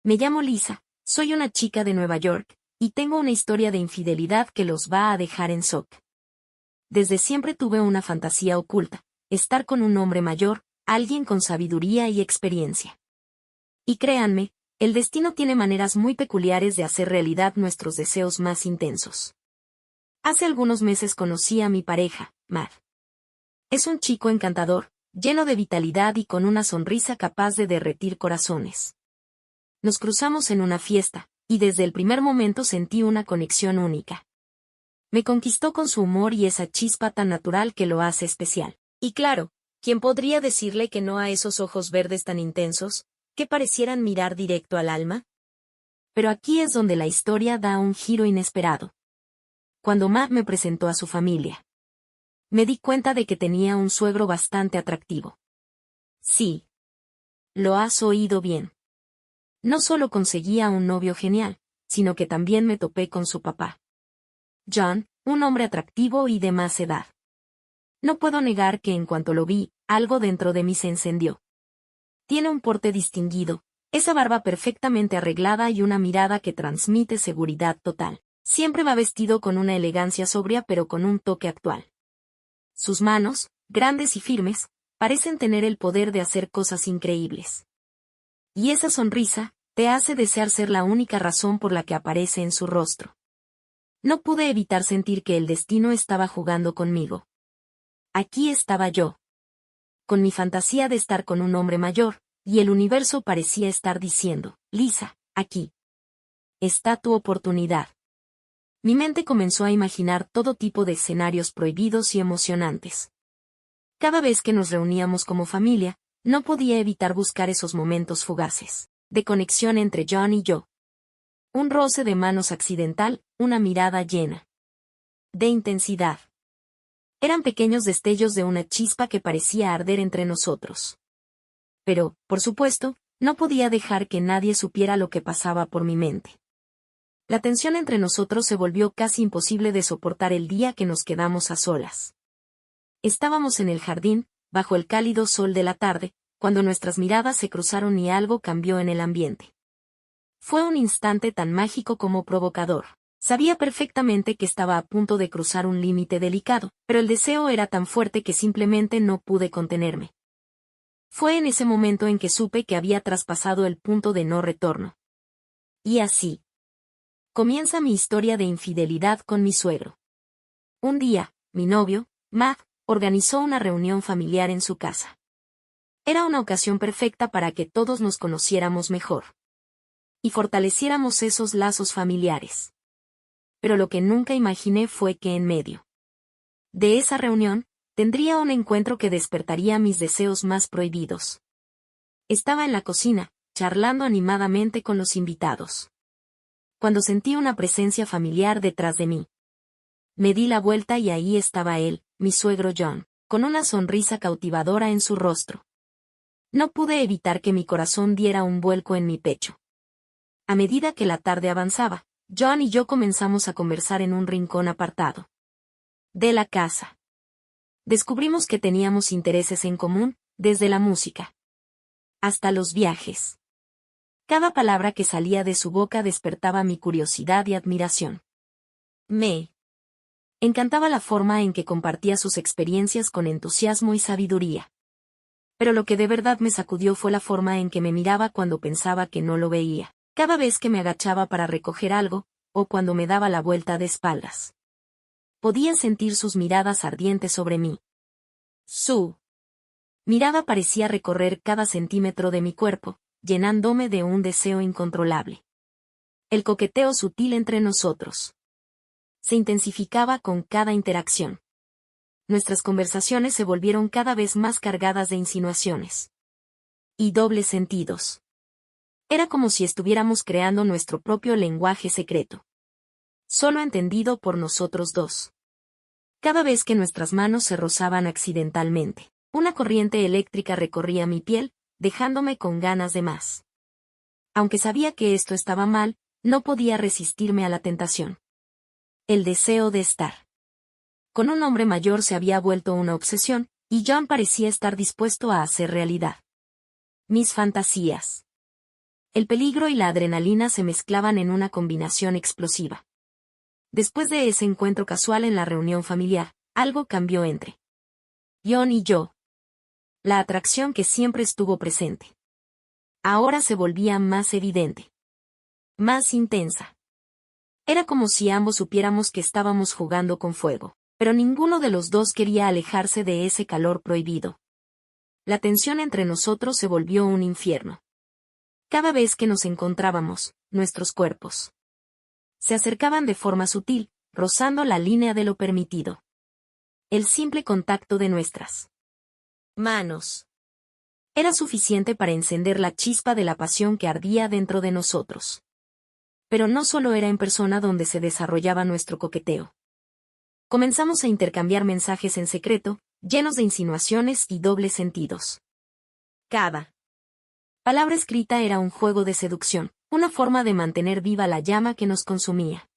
Me llamo Lisa, soy una chica de Nueva York, y tengo una historia de infidelidad que los va a dejar en shock. Desde siempre tuve una fantasía oculta, estar con un hombre mayor, alguien con sabiduría y experiencia. Y créanme, el destino tiene maneras muy peculiares de hacer realidad nuestros deseos más intensos. Hace algunos meses conocí a mi pareja, Matt. Es un chico encantador, lleno de vitalidad y con una sonrisa capaz de derretir corazones. Nos cruzamos en una fiesta, y desde el primer momento sentí una conexión única. Me conquistó con su humor y esa chispa tan natural que lo hace especial. Y claro, ¿quién podría decirle que no a esos ojos verdes tan intensos, que parecieran mirar directo al alma? Pero aquí es donde la historia da un giro inesperado. Cuando Matt me presentó a su familia, me di cuenta de que tenía un suegro bastante atractivo. Sí. Lo has oído bien. No solo conseguía un novio genial, sino que también me topé con su papá. John, un hombre atractivo y de más edad. No puedo negar que en cuanto lo vi, algo dentro de mí se encendió. Tiene un porte distinguido, esa barba perfectamente arreglada y una mirada que transmite seguridad total. Siempre va vestido con una elegancia sobria pero con un toque actual. Sus manos, grandes y firmes, parecen tener el poder de hacer cosas increíbles. Y esa sonrisa, te hace desear ser la única razón por la que aparece en su rostro. No pude evitar sentir que el destino estaba jugando conmigo. Aquí estaba yo, con mi fantasía de estar con un hombre mayor, y el universo parecía estar diciendo, Lisa, aquí está tu oportunidad. Mi mente comenzó a imaginar todo tipo de escenarios prohibidos y emocionantes. Cada vez que nos reuníamos como familia, no podía evitar buscar esos momentos fugaces, de conexión entre John y yo. Un roce de manos accidental, una mirada llena de intensidad. Eran pequeños destellos de una chispa que parecía arder entre nosotros. Pero, por supuesto, no podía dejar que nadie supiera lo que pasaba por mi mente. La tensión entre nosotros se volvió casi imposible de soportar el día que nos quedamos a solas. Estábamos en el jardín, bajo el cálido sol de la tarde, cuando nuestras miradas se cruzaron y algo cambió en el ambiente. Fue un instante tan mágico como provocador. Sabía perfectamente que estaba a punto de cruzar un límite delicado, pero el deseo era tan fuerte que simplemente no pude contenerme. Fue en ese momento en que supe que había traspasado el punto de no retorno. Y así comienza mi historia de infidelidad con mi suegro. Un día, mi novio, Matt, organizó una reunión familiar en su casa. Era una ocasión perfecta para que todos nos conociéramos mejor y fortaleciéramos esos lazos familiares. Pero lo que nunca imaginé fue que en medio de esa reunión, tendría un encuentro que despertaría mis deseos más prohibidos. Estaba en la cocina, charlando animadamente con los invitados, cuando sentí una presencia familiar detrás de mí. Me di la vuelta y ahí estaba él, mi suegro John, con una sonrisa cautivadora en su rostro. No pude evitar que mi corazón diera un vuelco en mi pecho. A medida que la tarde avanzaba, John y yo comenzamos a conversar en un rincón apartado de la casa. Descubrimos que teníamos intereses en común, desde la música hasta los viajes. Cada palabra que salía de su boca despertaba mi curiosidad y admiración. Me encantaba la forma en que compartía sus experiencias con entusiasmo y sabiduría. Pero lo que de verdad me sacudió fue la forma en que me miraba cuando pensaba que no lo veía, cada vez que me agachaba para recoger algo, o cuando me daba la vuelta de espaldas. Podía sentir sus miradas ardientes sobre mí. Su mirada parecía recorrer cada centímetro de mi cuerpo, llenándome de un deseo incontrolable. El coqueteo sutil entre nosotros se intensificaba con cada interacción. Nuestras conversaciones se volvieron cada vez más cargadas de insinuaciones y dobles sentidos. Era como si estuviéramos creando nuestro propio lenguaje secreto, solo entendido por nosotros dos. Cada vez que nuestras manos se rozaban accidentalmente, una corriente eléctrica recorría mi piel, dejándome con ganas de más. Aunque sabía que esto estaba mal, no podía resistirme a la tentación. El deseo de estar con un hombre mayor se había vuelto una obsesión, y John parecía estar dispuesto a hacer realidad mis fantasías. El peligro y la adrenalina se mezclaban en una combinación explosiva. Después de ese encuentro casual en la reunión familiar, algo cambió entre John y yo. La atracción que siempre estuvo presente. Ahora se volvía más evidente. Más intensa. Era como si ambos supiéramos que estábamos jugando con fuego, pero ninguno de los dos quería alejarse de ese calor prohibido. La tensión entre nosotros se volvió un infierno. Cada vez que nos encontrábamos, nuestros cuerpos se acercaban de forma sutil, rozando la línea de lo permitido. El simple contacto de nuestras manos era suficiente para encender la chispa de la pasión que ardía dentro de nosotros. Pero no solo era en persona donde se desarrollaba nuestro coqueteo. Comenzamos a intercambiar mensajes en secreto, llenos de insinuaciones y dobles sentidos. Cada palabra escrita era un juego de seducción, una forma de mantener viva la llama que nos consumía.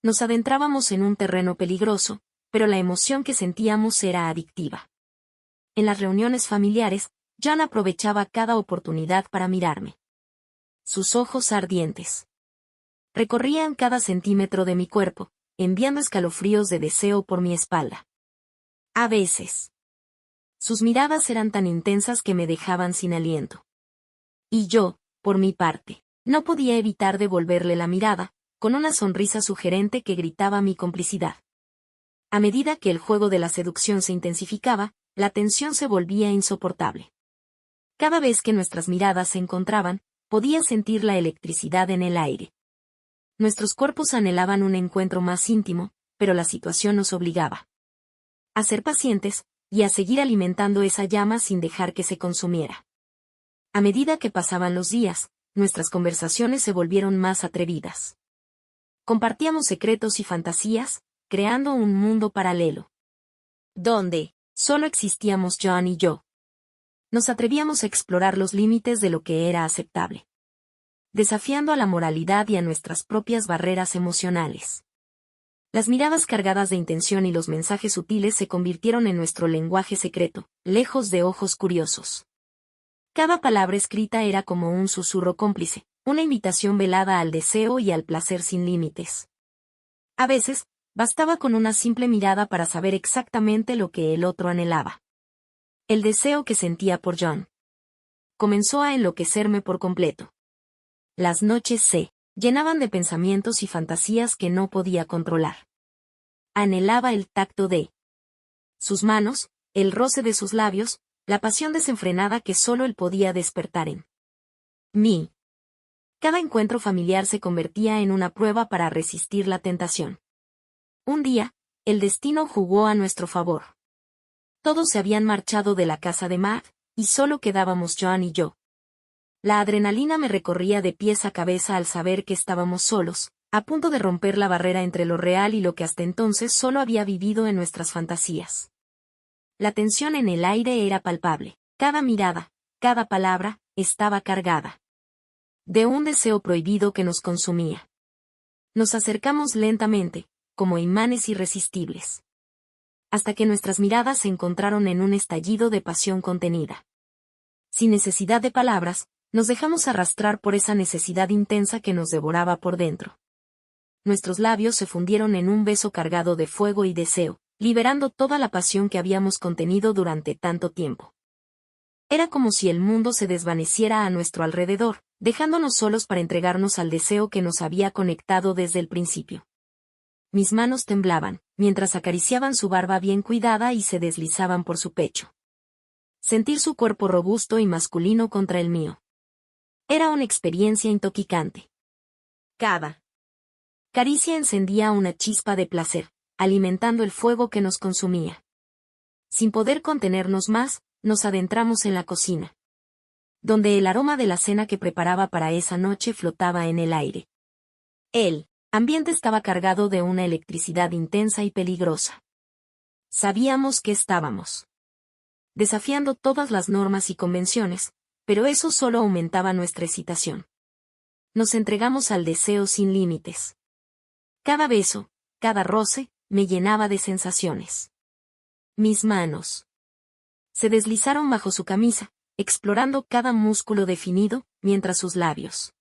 Nos adentrábamos en un terreno peligroso, pero la emoción que sentíamos era adictiva. En las reuniones familiares, John aprovechaba cada oportunidad para mirarme. Sus ojos ardientes recorrían cada centímetro de mi cuerpo, enviando escalofríos de deseo por mi espalda. A veces, sus miradas eran tan intensas que me dejaban sin aliento. Y yo, por mi parte, no podía evitar devolverle la mirada, con una sonrisa sugerente que gritaba mi complicidad. A medida que el juego de la seducción se intensificaba, la tensión se volvía insoportable. Cada vez que nuestras miradas se encontraban, podía sentir la electricidad en el aire. Nuestros cuerpos anhelaban un encuentro más íntimo, pero la situación nos obligaba a ser pacientes, y a seguir alimentando esa llama sin dejar que se consumiera. A medida que pasaban los días, nuestras conversaciones se volvieron más atrevidas. Compartíamos secretos y fantasías, creando un mundo paralelo, donde solo existíamos John y yo. Nos atrevíamos a explorar los límites de lo que era aceptable, desafiando a la moralidad y a nuestras propias barreras emocionales. Las miradas cargadas de intención y los mensajes sutiles se convirtieron en nuestro lenguaje secreto, lejos de ojos curiosos. Cada palabra escrita era como un susurro cómplice, una invitación velada al deseo y al placer sin límites. A veces, bastaba con una simple mirada para saber exactamente lo que el otro anhelaba. El deseo que sentía por John comenzó a enloquecerme por completo. Las noches se llenaban de pensamientos y fantasías que no podía controlar. Anhelaba el tacto de sus manos, el roce de sus labios, la pasión desenfrenada que solo él podía despertar en mí. Cada encuentro familiar se convertía en una prueba para resistir la tentación. Un día, el destino jugó a nuestro favor. Todos se habían marchado de la casa de Matt, y solo quedábamos John y yo. La adrenalina me recorría de pies a cabeza al saber que estábamos solos, a punto de romper la barrera entre lo real y lo que hasta entonces solo había vivido en nuestras fantasías. La tensión en el aire era palpable. Cada mirada, cada palabra, estaba cargada de un deseo prohibido que nos consumía. Nos acercamos lentamente, como imanes irresistibles, hasta que nuestras miradas se encontraron en un estallido de pasión contenida. Sin necesidad de palabras, nos dejamos arrastrar por esa necesidad intensa que nos devoraba por dentro. Nuestros labios se fundieron en un beso cargado de fuego y deseo, liberando toda la pasión que habíamos contenido durante tanto tiempo. Era como si el mundo se desvaneciera a nuestro alrededor, dejándonos solos para entregarnos al deseo que nos había conectado desde el principio. Mis manos temblaban, mientras acariciaban su barba bien cuidada y se deslizaban por su pecho. Sentir su cuerpo robusto y masculino contra el mío era una experiencia intoxicante. Cada caricia encendía una chispa de placer, alimentando el fuego que nos consumía. Sin poder contenernos más, nos adentramos en la cocina, donde el aroma de la cena que preparaba para esa noche flotaba en el aire. El ambiente estaba cargado de una electricidad intensa y peligrosa. Sabíamos que estábamos desafiando todas las normas y convenciones, pero eso solo aumentaba nuestra excitación. Nos entregamos al deseo sin límites. Cada beso, cada roce, me llenaba de sensaciones. Mis manos se deslizaron bajo su camisa, explorando cada músculo definido, mientras sus labios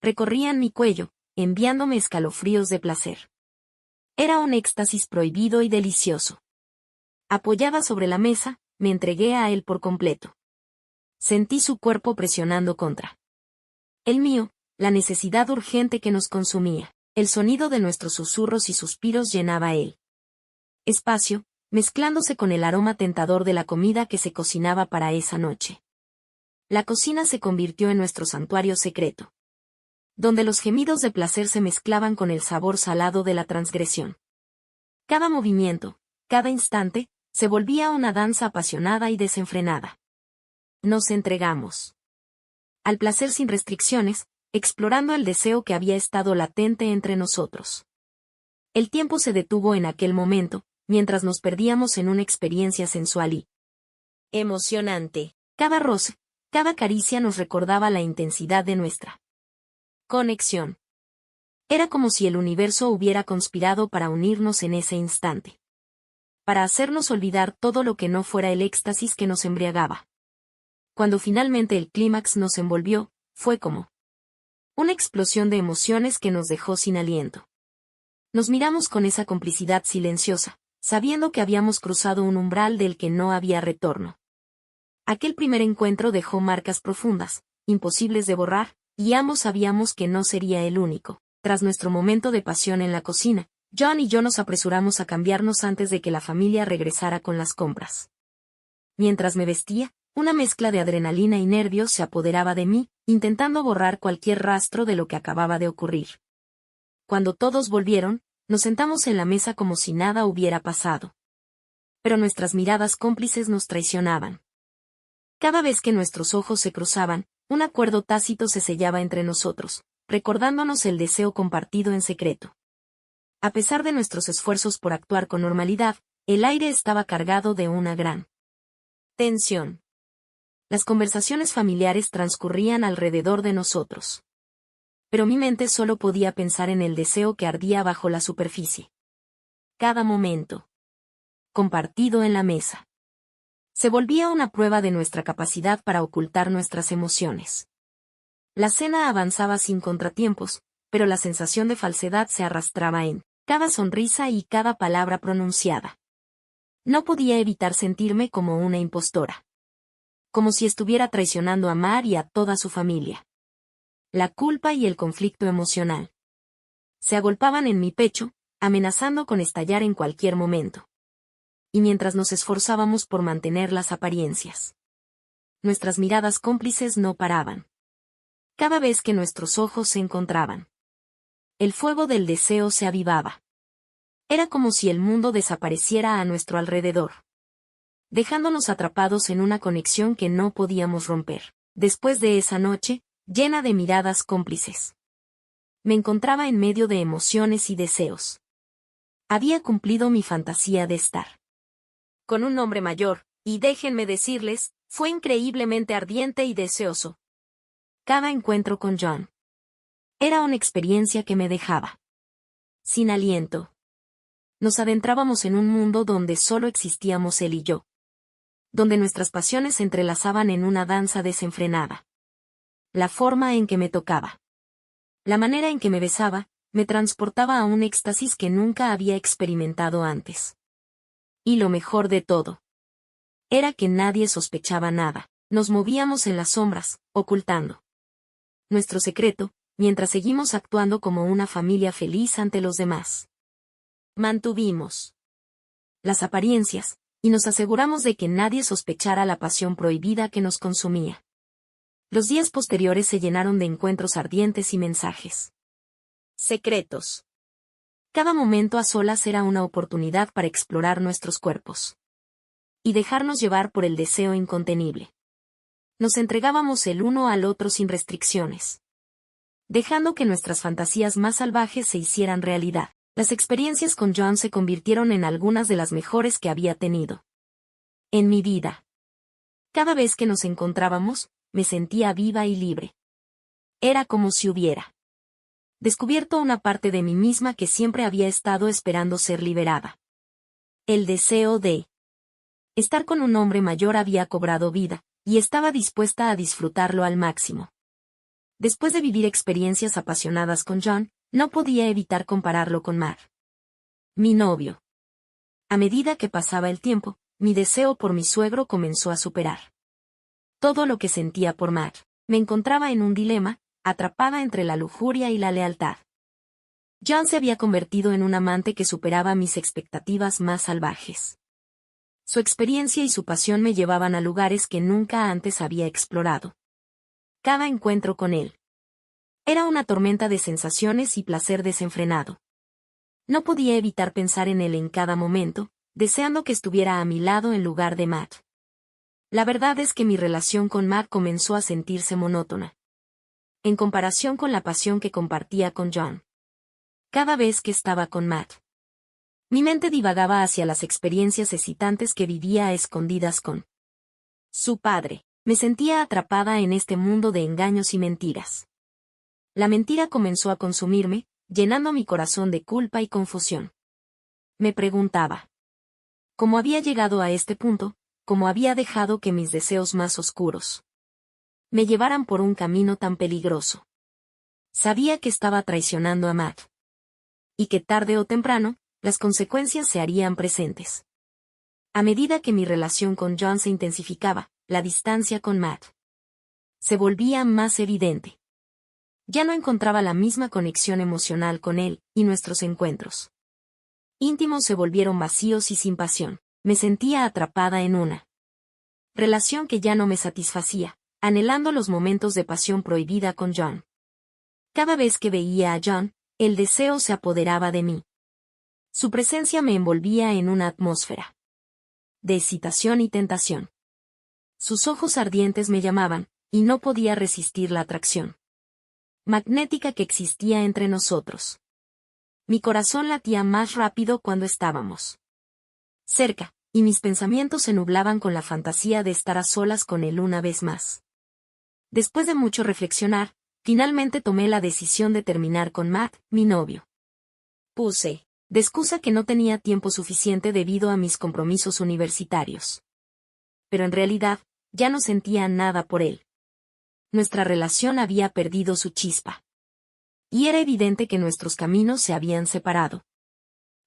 recorrían mi cuello, enviándome escalofríos de placer. Era un éxtasis prohibido y delicioso. Apoyada sobre la mesa, me entregué a él por completo. Sentí su cuerpo presionando contra el mío, la necesidad urgente que nos consumía. El sonido de nuestros susurros y suspiros llenaba el espacio, mezclándose con el aroma tentador de la comida que se cocinaba para esa noche. La cocina se convirtió en nuestro santuario secreto, donde los gemidos de placer se mezclaban con el sabor salado de la transgresión. Cada movimiento, cada instante, se volvía una danza apasionada y desenfrenada. Nos entregamos al placer sin restricciones, explorando el deseo que había estado latente entre nosotros. El tiempo se detuvo en aquel momento, mientras nos perdíamos en una experiencia sensual y emocionante. Cada roce, cada caricia nos recordaba la intensidad de nuestra conexión. Era como si el universo hubiera conspirado para unirnos en ese instante, para hacernos olvidar todo lo que no fuera el éxtasis que nos embriagaba. Cuando finalmente el clímax nos envolvió, fue como una explosión de emociones que nos dejó sin aliento. Nos miramos con esa complicidad silenciosa, sabiendo que habíamos cruzado un umbral del que no había retorno. Aquel primer encuentro dejó marcas profundas, imposibles de borrar, y ambos sabíamos que no sería el único. Tras nuestro momento de pasión en la cocina, John y yo nos apresuramos a cambiarnos antes de que la familia regresara con las compras. Mientras me vestía, una mezcla de adrenalina y nervios se apoderaba de mí, intentando borrar cualquier rastro de lo que acababa de ocurrir. Cuando todos volvieron, nos sentamos en la mesa como si nada hubiera pasado. Pero nuestras miradas cómplices nos traicionaban. Cada vez que nuestros ojos se cruzaban, un acuerdo tácito se sellaba entre nosotros, recordándonos el deseo compartido en secreto. A pesar de nuestros esfuerzos por actuar con normalidad, el aire estaba cargado de una gran tensión. Las conversaciones familiares transcurrían alrededor de nosotros. Pero mi mente solo podía pensar en el deseo que ardía bajo la superficie. Cada momento compartido en la mesa se volvía una prueba de nuestra capacidad para ocultar nuestras emociones. La cena avanzaba sin contratiempos, pero la sensación de falsedad se arrastraba en cada sonrisa y cada palabra pronunciada. No podía evitar sentirme como una impostora. Como si estuviera traicionando a Mar y a toda su familia. La culpa y el conflicto emocional se agolpaban en mi pecho, amenazando con estallar en cualquier momento. Y mientras nos esforzábamos por mantener las apariencias, nuestras miradas cómplices no paraban. Cada vez que nuestros ojos se encontraban, el fuego del deseo se avivaba. Era como si el mundo desapareciera a nuestro alrededor, dejándonos atrapados en una conexión que no podíamos romper. Después de esa noche, llena de miradas cómplices, me encontraba en medio de emociones y deseos. Había cumplido mi fantasía de estar con un hombre mayor, y déjenme decirles, fue increíblemente ardiente y deseoso. Cada encuentro con John era una experiencia que me dejaba sin aliento. Nos adentrábamos en un mundo donde solo existíamos él y yo, donde nuestras pasiones se entrelazaban en una danza desenfrenada. La forma en que me tocaba, la manera en que me besaba, me transportaba a un éxtasis que nunca había experimentado antes. Y lo mejor de todo era que nadie sospechaba nada. Nos movíamos en las sombras, ocultando nuestro secreto, mientras seguimos actuando como una familia feliz ante los demás. Mantuvimos las apariencias, y nos aseguramos de que nadie sospechara la pasión prohibida que nos consumía. Los días posteriores se llenaron de encuentros ardientes y mensajes secretos. Cada momento a solas era una oportunidad para explorar nuestros cuerpos y dejarnos llevar por el deseo incontenible. Nos entregábamos el uno al otro sin restricciones, dejando que nuestras fantasías más salvajes se hicieran realidad. Las experiencias con John se convirtieron en algunas de las mejores que había tenido en mi vida. Cada vez que nos encontrábamos, me sentía viva y libre. Era como si hubiera descubierto una parte de mí misma que siempre había estado esperando ser liberada. El deseo de estar con un hombre mayor había cobrado vida, y estaba dispuesta a disfrutarlo al máximo. Después de vivir experiencias apasionadas con John, no podía evitar compararlo con Matt, mi novio. A medida que pasaba el tiempo, mi deseo por mi suegro comenzó a superar todo lo que sentía por Matt. Me encontraba en un dilema, atrapada entre la lujuria y la lealtad. John se había convertido en un amante que superaba mis expectativas más salvajes. Su experiencia y su pasión me llevaban a lugares que nunca antes había explorado. Cada encuentro con él era una tormenta de sensaciones y placer desenfrenado. No podía evitar pensar en él en cada momento, deseando que estuviera a mi lado en lugar de Matt. La verdad es que mi relación con Matt comenzó a sentirse monótona, en comparación con la pasión que compartía con John. Cada vez que estaba con Matt, mi mente divagaba hacia las experiencias excitantes que vivía a escondidas con su padre. Me sentía atrapada en este mundo de engaños y mentiras. La mentira comenzó a consumirme, llenando mi corazón de culpa y confusión. Me preguntaba cómo había llegado a este punto, cómo había dejado que mis deseos más oscuros me llevaran por un camino tan peligroso. Sabía que estaba traicionando a Matt, y que tarde o temprano, las consecuencias se harían presentes. A medida que mi relación con John se intensificaba, la distancia con Matt se volvía más evidente. Ya no encontraba la misma conexión emocional con él, y nuestros encuentros íntimos se volvieron vacíos y sin pasión. Me sentía atrapada en una relación que ya no me satisfacía, anhelando los momentos de pasión prohibida con John. Cada vez que veía a John, el deseo se apoderaba de mí. Su presencia me envolvía en una atmósfera de excitación y tentación. Sus ojos ardientes me llamaban, y no podía resistir la atracción magnética que existía entre nosotros. Mi corazón latía más rápido cuando estábamos cerca, y mis pensamientos se nublaban con la fantasía de estar a solas con él una vez más. Después de mucho reflexionar, finalmente tomé la decisión de terminar con Matt, mi novio. Puse de excusa que no tenía tiempo suficiente debido a mis compromisos universitarios. Pero en realidad, ya no sentía nada por él. Nuestra relación había perdido su chispa. Y era evidente que nuestros caminos se habían separado.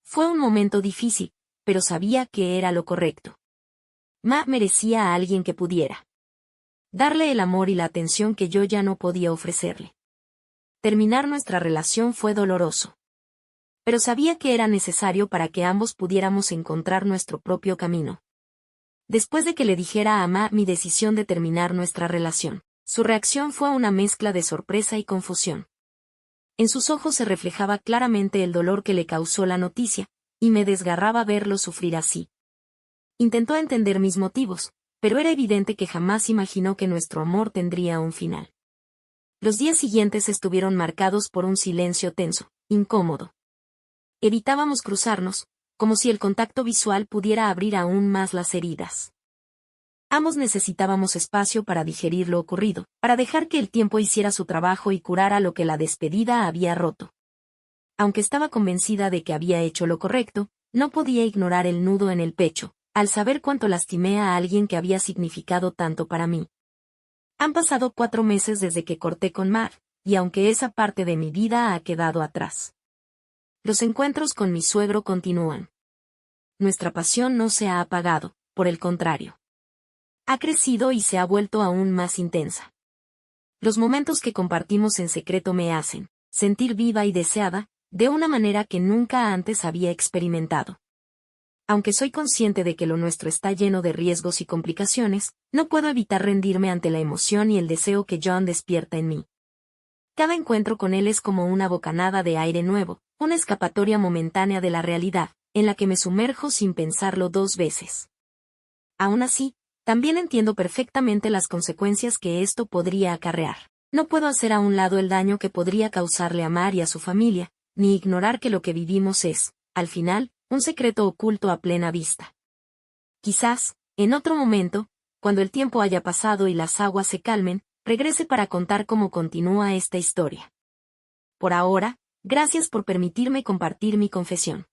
Fue un momento difícil, pero sabía que era lo correcto. Matt merecía a alguien que pudiera darle el amor y la atención que yo ya no podía ofrecerle. Terminar nuestra relación fue doloroso. Pero sabía que era necesario para que ambos pudiéramos encontrar nuestro propio camino. Después de que le dijera a Matt mi decisión de terminar nuestra relación, su reacción fue una mezcla de sorpresa y confusión. En sus ojos se reflejaba claramente el dolor que le causó la noticia, y me desgarraba verlo sufrir así. Intentó entender mis motivos, pero era evidente que jamás imaginó que nuestro amor tendría un final. Los días siguientes estuvieron marcados por un silencio tenso, incómodo. Evitábamos cruzarnos, como si el contacto visual pudiera abrir aún más las heridas. Ambos necesitábamos espacio para digerir lo ocurrido, para dejar que el tiempo hiciera su trabajo y curara lo que la despedida había roto. Aunque estaba convencida de que había hecho lo correcto, no podía ignorar el nudo en el pecho, al saber cuánto lastimé a alguien que había significado tanto para mí. Han pasado 4 meses desde que corté con Matt, y aunque esa parte de mi vida ha quedado atrás, los encuentros con mi suegro continúan. Nuestra pasión no se ha apagado, por el contrario. Ha crecido y se ha vuelto aún más intensa. Los momentos que compartimos en secreto me hacen sentir viva y deseada, de una manera que nunca antes había experimentado. Aunque soy consciente de que lo nuestro está lleno de riesgos y complicaciones, no puedo evitar rendirme ante la emoción y el deseo que John despierta en mí. Cada encuentro con él es como una bocanada de aire nuevo, una escapatoria momentánea de la realidad, en la que me sumerjo sin pensarlo 2 veces. Aún así, también entiendo perfectamente las consecuencias que esto podría acarrear. No puedo hacer a un lado el daño que podría causarle a Mar y a su familia, ni ignorar que lo que vivimos es, al final, un secreto oculto a plena vista. Quizás, en otro momento, cuando el tiempo haya pasado y las aguas se calmen, regrese para contar cómo continúa esta historia. Por ahora, gracias por permitirme compartir mi confesión.